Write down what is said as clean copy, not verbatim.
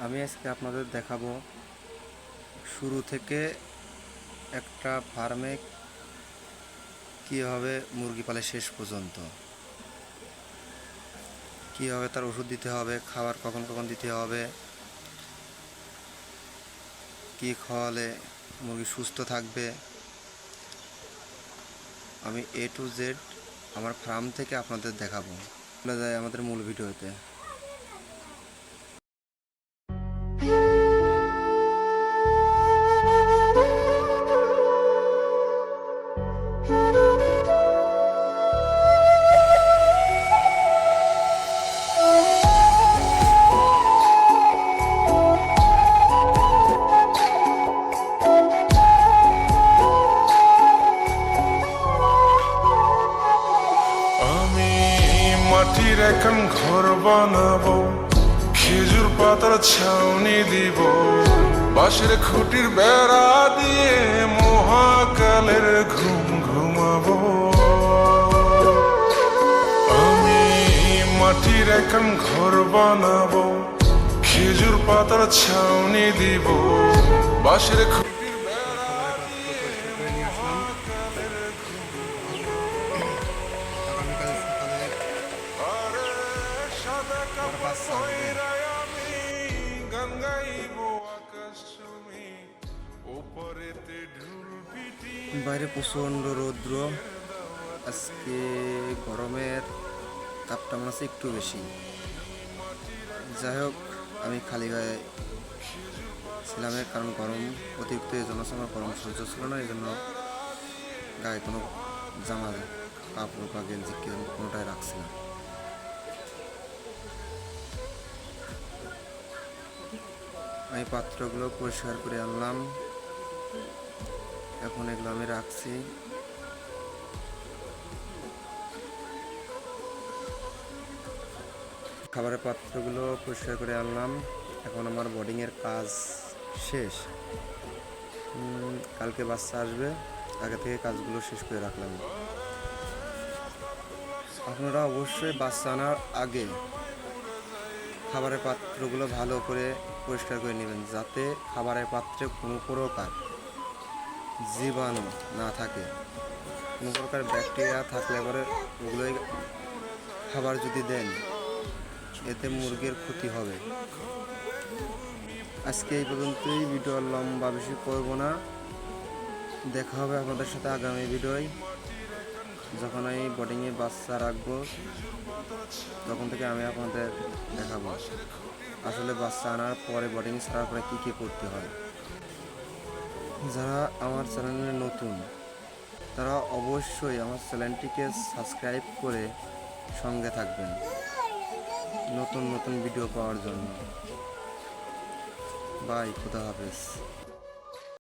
আমি আজকে আপনাদের দেখাবো শুরু থেকে একটা ফার্মে কীভাবে মুরগি পালে শেষ পর্যন্ত, কীভাবে তার ওষুধ দিতে হবে, খাবার কখন কখন দিতে হবে, কী খাওয়ালে মুরগি সুস্থ থাকবে। আমি A to Z আমার ফার্ম থেকে আপনাদের দেখাবো। চলে যায় আমাদের মূল ভিডিওতে। মাটির এখন ঘর বানাবো, খেজুর পাতার ছাউনি দিব, বাঁশের খুঁটির বেড়া দিয়ে মহাকালের ঘুম ঘুমাবো। আমি মাটির এখন ঘর বানাবো, খেজুর পাতার ছাউনি দিব, বাঁশের বাইরে প্রচণ্ড রৌদ্র, আজকে গরমের তাপটা মনে হচ্ছে একটু বেশি। যাই হোক, আমি খালি গায়ে ছিলাম, কারণ গরম অতিরিক্ত, এই জন্য আমার গরম সহ্য ছিল না, এই জন্য গায়ে কোনো জামা কাপড় বা গেঞ্জি কোনোটাই রাখছি না। আমি পাত্রগুলো পরিষ্কার করে আনলাম, এখন এগুলো আমি রাখছি। খাবারের পাত্রগুলো পরিষ্কার করে আনলাম, এখন আমার বোর্ডিংয়ের কাজ শেষ। কালকে বাচ্চা আসবে, আগে থেকে কাজগুলো শেষ করে রাখলাম। আপনারা অবশ্যই বাচ্চা আনার আগে খাবারের পাত্রগুলো ভালো করে পরিষ্কার করে নেবেন, যাতে খাবারের পাত্রে কোনো প্রকার জীবাণু না থাকে। কোনো প্রকার ব্যাকটেরিয়া থাকলে পরে ওগুলোই খাবার যদি দেন, এতে মুরগির ক্ষতি হবে। আজকে এই পর্যন্তই, ভিডিও লম্বা বেশি করব না। দেখা হবে আপনাদের সাথে আগামী ভিডিওয়। যখন আমি বোর্ডিংয়ে বাচ্চা রাখবো, তখন থেকে আমি আপনাদের দেখাবো আসলে বাচ্চা আনার পরে, বোর্ডিং ছাড়ার পরে কী কী করতে হয়। যারা আমার চ্যানেলে নতুন, তারা অবশ্যই আমার চ্যানেলটিকে সাবস্ক্রাইব করে সঙ্গে থাকবেন নতুন নতুন ভিডিও পাওয়ার জন্য। বাই, খুদা হাফেজ।